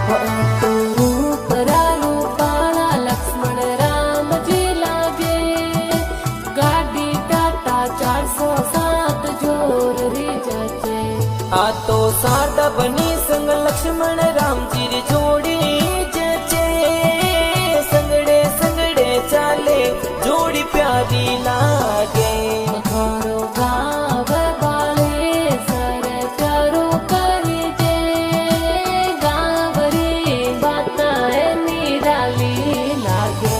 तो रूप रूपाला लक्ष्मण राम जी लागे, गाड़ी टाटा 407 जोर री जचे। आ तो सादा बनी संग लक्ष्मण राम जी री जोड़ी जचे, संगड़े संगड़े चाले जोड़ी प्यारी लागे। घरो गाव बाले सर प्यारो करी दे, गाव री बाता निराली लागे।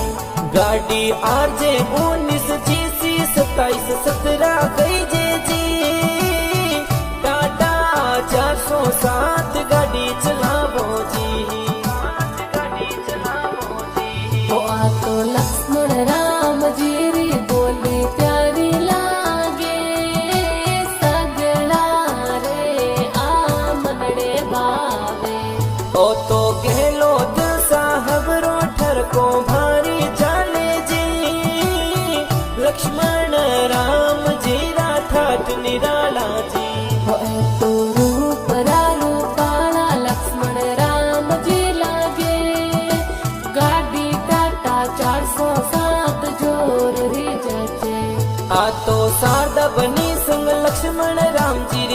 गाड़ी आरजे 19 GC 27 17 गई जे जी, टाटा 407 गाड़ी चलावो जी, गाड़ी चलावो जी। ओ आ तो लक्ष्मण राम जी री बोली प्यारी लागे, सगला रे आ मनड़े बावे। ओ तो गहलो दिल साहब रो ठरको भारी चाले जी, लक्ष्मण राम जी रा ठाठ निराला जी। तो रूप रूपाला लक्ष्मण राम जी लागे, गाड़ी टाटा 407 जोर री जचे। आ तो सारदा बनी संग लक्ष्मण राम जी